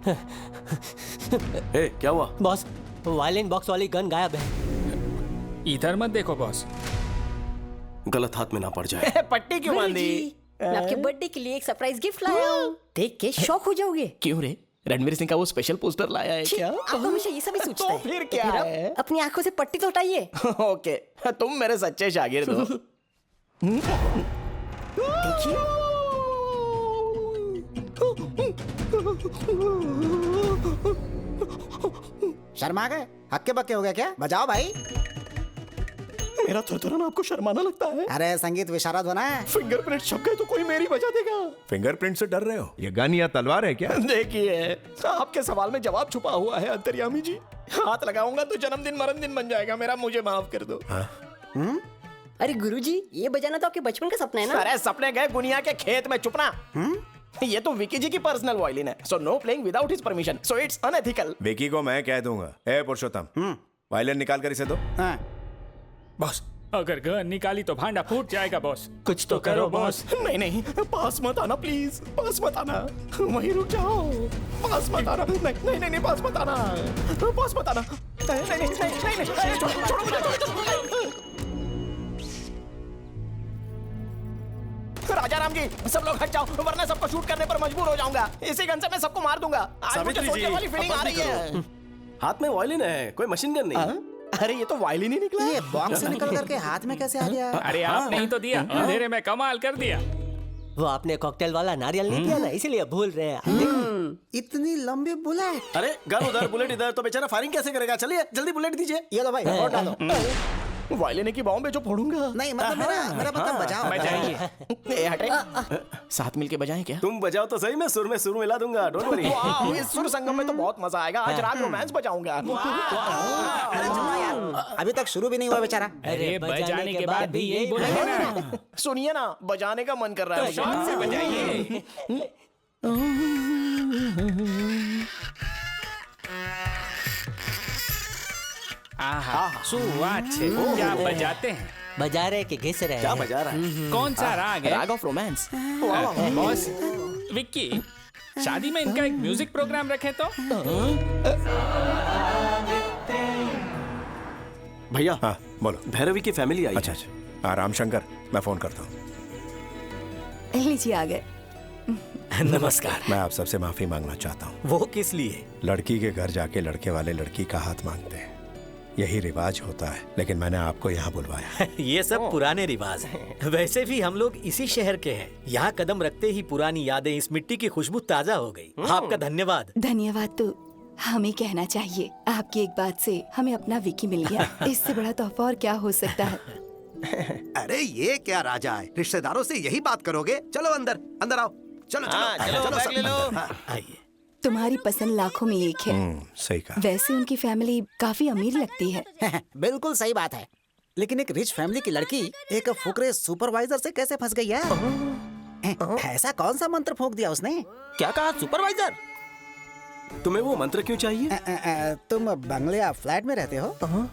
ए, क्या हुआ? Boss, violin box वाली गन गायब है। इधर मत देखो बॉस, गलत हाथ में ना पड़ जाए। पट्टी क्यों बांधी? मैं आपके बर्थडे के लिए एक सरप्राइज गिफ्ट लाया हूँ, देख के शॉक हो जाओगे। क्यों रे, रणवीर सिंह का वो स्पेशल पोस्टर लाया है क्या? आप हमेशा ये सभी सोचते हैं। फिर क्या अब है? अपनी आंखों से पट्टी तो हटाइए। ओके, तुम मेरे सच्चे शागिर्द हो। देखिए, शर्मा गए? हक्के बक्के हो गए क्या? बजाओ भाई। मेरा थरथराना आपको शर्माना लगता है? अरे संगीत विशारद होना है। फिंगरप्रिंट छप गए तो कोई मेरी बजा देगा। फिंगरप्रिंट से डर रहे हो? ये गन या तलवार है क्या? देखिए, आपके सवाल में जवाब छुपा हुआ है अंतर्यामी जी। हाथ लगाऊंगा तो जन्मदिन मरणदिन बन जाएगा मेरा, मुझे माफ कर दो। अरे गुरुजी, ये बजाना तो आपके बचपन का सपना है ना? अरे सपने गए गुनिया के खेत में, चुप ना। ये तो विकी जी की पर्सनल वायलिन है, so know playing without his permission, so it's unethical. Vicky को मैं कह दूंगा। ए पुरुषोत्तम, वायलिन निकाल कर इसे दो। हाँ। बॉस अगर गन निकाली तो भांडा फूट जाएगा बॉस, कुछ तो करो बॉस। नहीं नहीं, पास मत आना प्लीज, पास मत आना, वहीं रुक जाओ, पास मत आना। नहीं नहीं नहीं, पास मत आना, पास मत आना। नहीं नहीं नहीं नहीं नहीं, छोड़ो मुझे। राजा राम जी, सब लोग हट जाओ, वरना सबको शूट करने पर मजबूर हो जाऊंगा। इसी गन से मैं सबको मार दूंगा। आज मुझे सोचने वाली फीलिंग आ रही है। हाथ में वायलिन है, कोई मशीन गन नहीं। अरे ये तो वायलिन ही निकला। ये बॉक्स से निकल करके हाथ में कैसे आ गया? अरे आपने ही तो दिया, अंधेरे में कमाल कर दिया। वो आपने कॉकटेल वाला नारियल नहीं दिया ना, इसीलिए भूल रहे हैं। देखो, इतनी लंबी बुलेट। अरे गन उधर, बुलेट इधर, तो बेचारा फायरिंग कैसे करेगा? चलिए जल्दी बुलेट दीजिए। ये लो भाई, और डालो। वायलिन की बॉम्ब जो फोड़ूंगा। नहीं मतलब मेरा मतलब बजाओ। बजाइए। हटे, साथ मिलके बजाएं क्या? तुम बजाओ तो सही, मैं सुर में सुर मिला दूंगा, डोंट वरी। वाह, इस सुर संगम में तो बहुत मजा आएगा। आज रात रोमांस बजाऊंगा। अरे चलो यार, अभी तक शुरू भी नहीं हुआ बेचारा। अरे बजाने के बाद भी यही बोलेंगे ना। सुनिए ना, बजाने का मन कर रहा है। शान से बजाइए। आहा, सुवाचे, क्या बजाते हैं। बजा रहे कि घिस रहे क्या हैं? बजा रहा है? कौन सा राग है? राग ऑफ रोमांस। बॉस, विक्की, शादी में इनका एक म्यूजिक प्रोग्राम रखे तो। भैया, हाँ बोलो। भैरवी की फैमिली आई। अच्छा अच्छा, राम शंकर, मैं फोन करता हूँ। लीजिए, आ गए। नमस्कार। मैं आप सबसे माफी मांगना चाहता हूँ। वो किस लिए? लड़की के घर जाके लड़के वाले लड़की का हाथ मांगते हैं, यही रिवाज होता है, लेकिन मैंने आपको यहाँ बुलवाया। ये सब पुराने रिवाज हैं। वैसे भी हम लोग इसी शहर के हैं। यहाँ कदम रखते ही पुरानी यादें, इस मिट्टी की खुशबू ताजा हो गई। आपका धन्यवाद। धन्यवाद तो हमें कहना चाहिए। आपकी एक बात से हमें अपना विकी मिल गया। इससे बड़ा तोहफा और क्या हो सकता है? अरे ये क्या राजा है, रिश्तेदारों से यही बात करोगे? चलो अंदर, अंदर आओ। चलो चलो बैग ले लो। आइए। तुम्हारी पसंद लाखों में एक है। सही कहा। वैसे उनकी फैमिली काफी अमीर लगती है। बिल्कुल सही बात है, लेकिन एक रिच फैमिली की लड़की एक फुकरे सुपरवाइजर से कैसे फंस गई है? ऐसा कौन सा मंत्र फूंक दिया उसने? क्या कहा? सुपरवाइजर? तुम्हें वो मंत्र क्यों चाहिए? तुम बंगले या फ्लैट में रहते हो?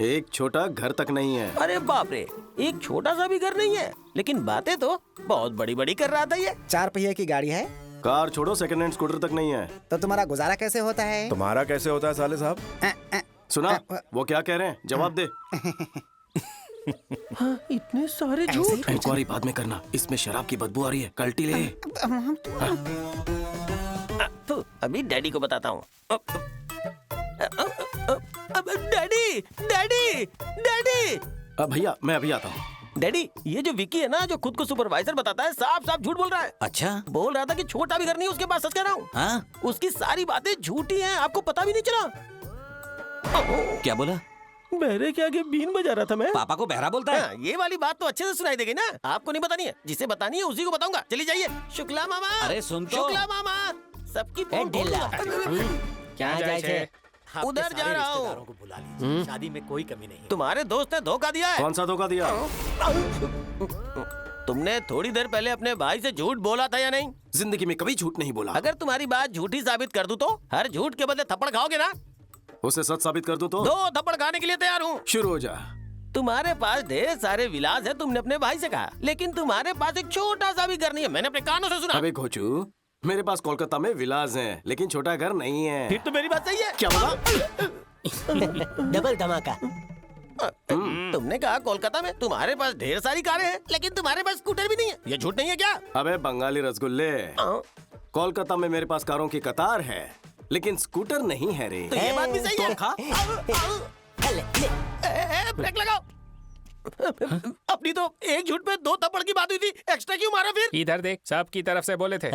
एक छोटा घर तक नहीं है। अरे बाप रे, एक छोटा सा भी घर नहीं है, लेकिन बातें तो बहुत बड़ी बड़ी कर रहा था ये। 4 पहिए की गाड़ी है? कार छोड़ो, सेकंड हैंड स्कूटर तक नहीं है। तो तुम्हारा गुजारा कैसे होता है? तुम्हारा कैसे होता है साले साहब? सुना, वो क्या कह रहे हैं? जवाब दे। हाँ, इतने सारे झूठ। इंक्वायरी बाद में करना, इसमें शराब की बदबू आ रही है, कल्टी ले। तो अभी डैडी को बताता हूँ। Daddy daddy daddy. भैया मैं अभी आता हूँ। डैडी, ये जो विकी है ना, जो खुद को सुपरवाइजर बताता है, साफ साफ झूठ बोल रहा है। अच्छा, बोल रहा था कि छोटा भी घर नहीं उसके पास। सच कह रहा हूँ। हाँ? उसकी सारी बातें झूठी हैं, आपको पता भी नहीं चला। क्या बोला? बहरे के आगे बीन बजा रहा था मैं। पापा को बहरा बोलता है? हाँ, ये वाली बात तो अच्छे से सुनाई देगी ना। आपको नहीं बतानी है, जिसे बतानी है उसी को बताऊंगा। चली जाइए। शुक्ला मामा। अरे सुन तो। शुक्ला मामा, सबकी क्या जाए थे? उधर जा रहा हूँ। को बुला लीजिए, शादी में कोई कमी नहीं है। तुम्हारे दोस्त ने धोखा दिया है। कौन सा धोखा दिया? तुमने थोड़ी देर पहले अपने भाई से झूठ बोला था या नहीं? जिंदगी में कभी झूठ नहीं बोला। अगर तुम्हारी बात झूठी साबित कर दूं तो हर झूठ के बदले थप्पड़ खाओगे ना? उसे सच साबित कर दूं तो? 2 थप्पड़ खाने के लिए तैयार हूँ। शुरू हो जा। तुम्हारे पास ढेर सारे विलास है, तुमने अपने भाई से कहा, लेकिन तुम्हारे पास एक छोटा सा भी घर नहीं है। मैंने अपने कानों से सुना। अबे घोचू, मेरे पास कोलकाता में विलास हैं, लेकिन छोटा घर नहीं है। फिर तो मेरी बात सही है। क्या बोला? डबल धमाका। तुमने कहा कोलकाता में तुम्हारे पास ढेर सारी कारें हैं, लेकिन तुम्हारे पास स्कूटर भी नहीं है। ये झूठ नहीं है क्या? अबे बंगाली रसगुल्ले, कोलकाता में मेरे पास कारों की कतार है, लेकिन स्कूटर नहीं है रे। तो ये बात भी सही है। खा। ब्रेक लगाओ। अपनी तो एक झूठ पे 2 थप्पड़ की बात हुई थी, एक्स्ट्रा क्यों मारा फिर? इधर देख, सब की तरफ से बोले थे।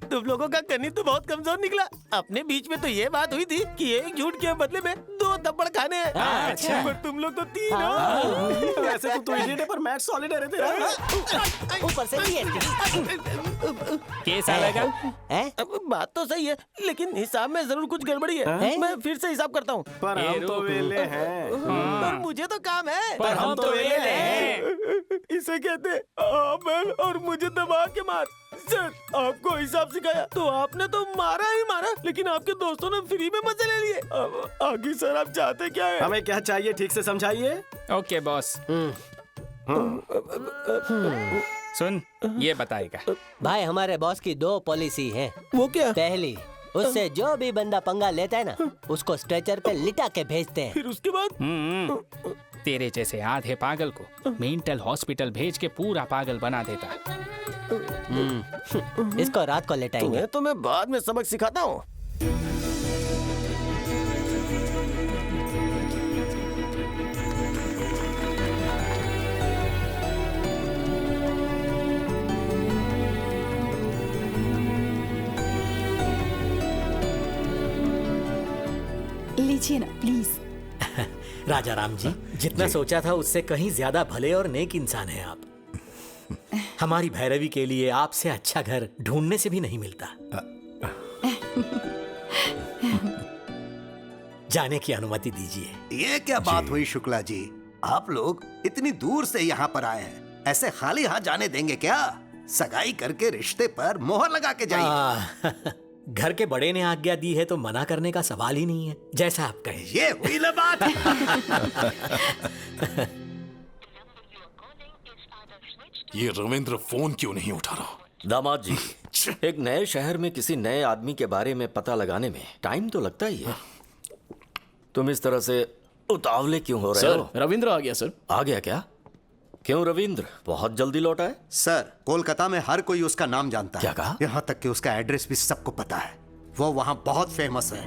तुम लोगों का गणित तो बहुत कमजोर निकला। अपने बीच में तो ये बात हुई थी कि एक झूठ के बदले में 2 थप्पड़ खाने हैं। अच्छा। पर तुम लोग तो 3 हो। वैसे तो इडियट है, पर मैथ सॉलिड है रे तेरा। ऊपर से केस आएगा। बात तो सही है, लेकिन हिसाब में जरूर कुछ गड़बड़ी है। मैं फिर से हिसाब करता हूँ। पर हम तो वेले हैं। पर मुझे तो काम है। पर हम तो वेले हैं। इसे कहते हैं आमल और मुझे दबा के मार। सर, आपको हिसाब सिखाया तो आपने तो मारा ही मारा, लेकिन आपके दोस्तों ने फ्री में मजे ले लिए। अब आगे सर आप चाहते क्या है? हमें क्या चाहिए ठीक से समझाइए। Okay boss. सुन, ये बताएगा। भाई हमारे बॉस की 2 पॉलिसी है। वो क्या? पहली, उससे जो भी बंदा पंगा लेता है ना, उसको स्ट्रेचर पे लिटा के भेजते हैं। फिर उसके बाद? तेरे जैसे आधे पागल को मेंटल हॉस्पिटल भेज के पूरा पागल बना देता। इसको रात को लेटाएंगे। तुम्हें तो मैं बाद में सबक सिखाता हूँ। लीजिए ना प्लीज। राजा राम जी, जितना सोचा था उससे कहीं ज्यादा भले और नेक इंसान है आप। हमारी भैरवी के लिए आपसे अच्छा घर ढूंढने से भी नहीं मिलता। जाने की अनुमति दीजिए। ये क्या बात हुई शुक्ला जी? आप लोग इतनी दूर से यहाँ पर आए हैं, ऐसे खाली हाथ जाने देंगे क्या? सगाई करके रिश्ते पर मोहर लगा के जाइए। घर के बड़े ने आज्ञा दी है तो मना करने का सवाल ही नहीं है, जैसा आप कहें। ये हुई ना बात। ये रविंद्र फोन क्यों नहीं उठा रहा? दामाद जी, एक नए शहर में किसी नए आदमी के बारे में पता लगाने में टाइम तो लगता ही है। तुम इस तरह से उतावले क्यों हो रहे हो? रविंद्र आ गया सर। आ गया क्या? क्यों रविंद्र बहुत जल्दी लौटा है? सर, कोलकाता में हर कोई उसका नाम जानता है। क्या कहा? यहाँ तक कि उसका एड्रेस भी सबको पता है। वो वहाँ बहुत फेमस है।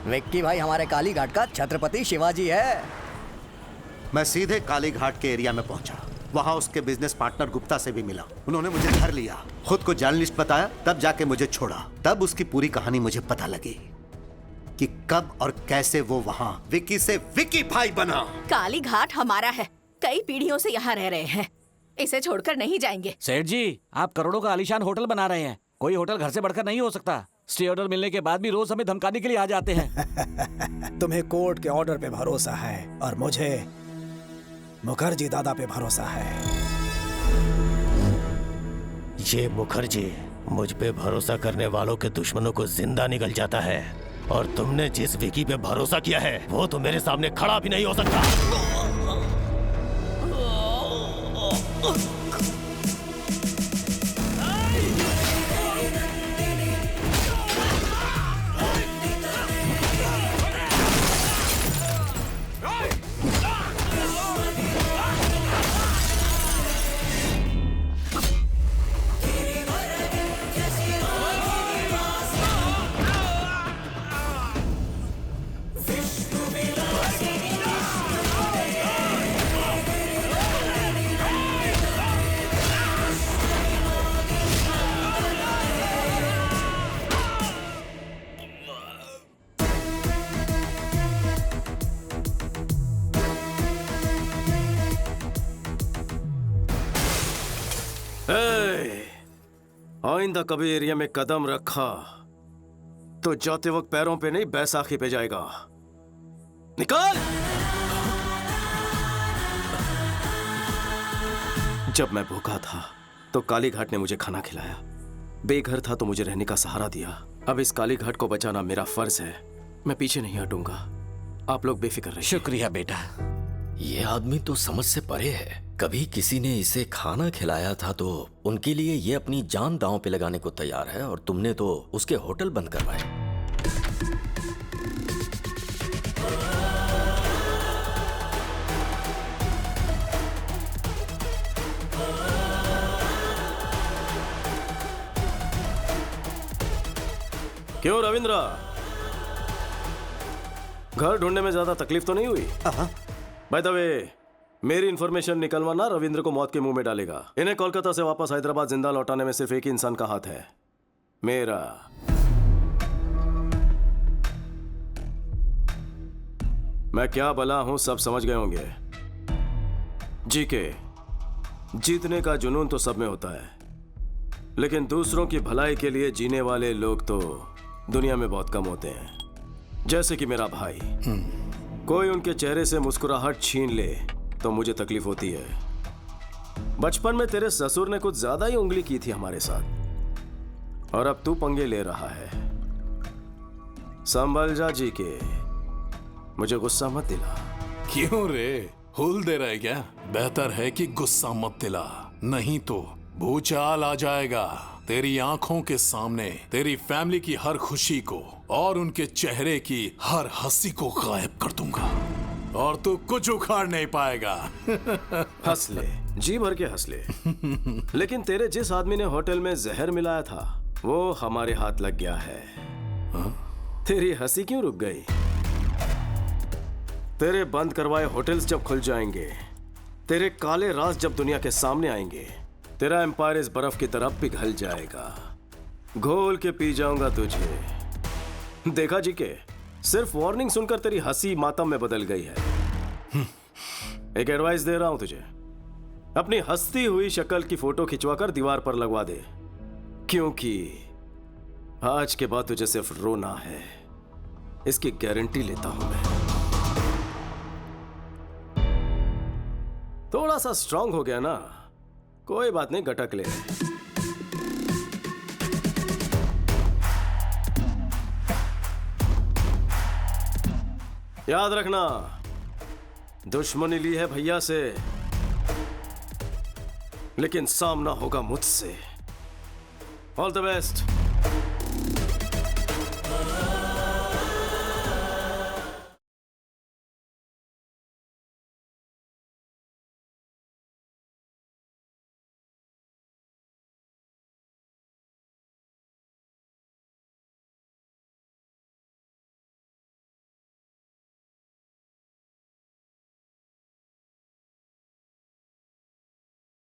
विक्की भाई हमारे काली घाट का छत्रपति शिवाजी है। मैं सीधे काली घाट के एरिया में पहुंचा। वहाँ उसके बिजनेस पार्टनर गुप्ता से भी मिला। उन्होंने मुझे धर लिया, खुद को जर्नलिस्ट बताया, तब जाके मुझे छोड़ा। तब उसकी पूरी कहानी मुझे पता लगी कि कब और कैसे वो वहाँ विक्की से विक्की भाई बना। काली घाट हमारा है, कई पीढ़ियों से यहाँ रह रहे हैं, इसे छोड़कर नहीं जाएंगे। सेठ जी, आप करोड़ों का आलीशान होटल बना रहे हैं। कोई होटल घर से बढ़कर नहीं हो सकता। स्टे ऑर्डर मिलने के बाद भी रोज हमें धमकाने के लिए आ जाते हैं। तुम्हें कोर्ट के ऑर्डर पे भरोसा है और मुझे मुखर्जी दादा पे भरोसा है। ये मुखर्जी मुझ पे भरोसा करने वालों के दुश्मनों को जिंदा निकल जाता है, और तुमने जिस विकी पे भरोसा किया है वो तो मेरे सामने खड़ा भी नहीं हो सकता। आइंदा कभी एरिया में कदम रखा तो जाते वक्त पैरों पे नहीं बैसाखी पे जाएगा। निकाल। जब मैं भूखा था तो काली घाट ने मुझे खाना खिलाया, बेघर था तो मुझे रहने का सहारा दिया। अब इस काली घाट को बचाना मेरा फर्ज है, मैं पीछे नहीं हटूंगा। आप लोग बेफिक्र रहिए। शुक्रिया बेटा। ये आदमी तो समझ से परे है। कभी किसी ने इसे खाना खिलाया था तो उनके लिए ये अपनी जान दांव पे लगाने को तैयार है, और तुमने तो उसके होटल बंद करवाए। क्यों रविंद्र, घर ढूंढने में ज्यादा तकलीफ तो नहीं हुई? बाय द वे, मेरी इंफॉर्मेशन निकलवाना रविंद्र को मौत के मुंह में डालेगा। इन्हें कोलकाता से वापस हैदराबाद जिंदा लौटाने में सिर्फ एक ही इंसान का हाथ है, मेरा। मैं क्या भला हूं सब समझ गए होंगे। जीके जीतने का जुनून तो सब में होता है, लेकिन दूसरों की भलाई के लिए जीने वाले लोग तो दुनिया में बहुत कम होते हैं। जैसे कि मेरा भाई, कोई उनके चेहरे से मुस्कुराहट छीन ले तो मुझे तकलीफ होती है। बचपन में तेरे ससुर ने कुछ ज्यादा ही उंगली की थी हमारे साथ, और अब तू पंगे ले रहा है। संभल जा जी के, मुझे गुस्सा मत दिला। क्यों रे, हुल दे रहा है क्या? बेहतर है कि गुस्सा मत दिला, नहीं तो भूचाल आ जाएगा। तेरी आंखों के सामने तेरी फैमिली की हर खुशी को और उनके चेहरे की हर हंसी को गायब कर दूंगा, और तू कुछ उखाड़ नहीं पाएगा। हंस ले, जी भर के हंस ले। लेकिन तेरे जिस आदमी ने होटल में जहर मिलाया था वो हमारे हाथ लग गया है। तेरी हंसी क्यों रुक गई? तेरे बंद करवाए होटल्स जब खुल जाएंगे, तेरे काले राज जब दुनिया के सामने आएंगे, तेरा एम्पायर इस बर्फ की तरफ पिघल जाएगा। घोल के पी जाऊंगा तुझे। देखा जी के, सिर्फ वार्निंग सुनकर तेरी हंसी मातम में बदल गई है। एक एडवाइस दे रहा हूं तुझे, अपनी हंसती हुई शक्ल की फोटो खिंचवाकर दीवार पर लगवा दे, क्योंकि आज के बाद तुझे सिर्फ रोना है, इसकी गारंटी लेता हूं मैं। थोड़ा सा स्ट्रांग हो गया ना, कोई बात नहीं, गटक ले। याद रखना, दुश्मनी ली है भैया से, लेकिन सामना होगा मुझसे। All the best.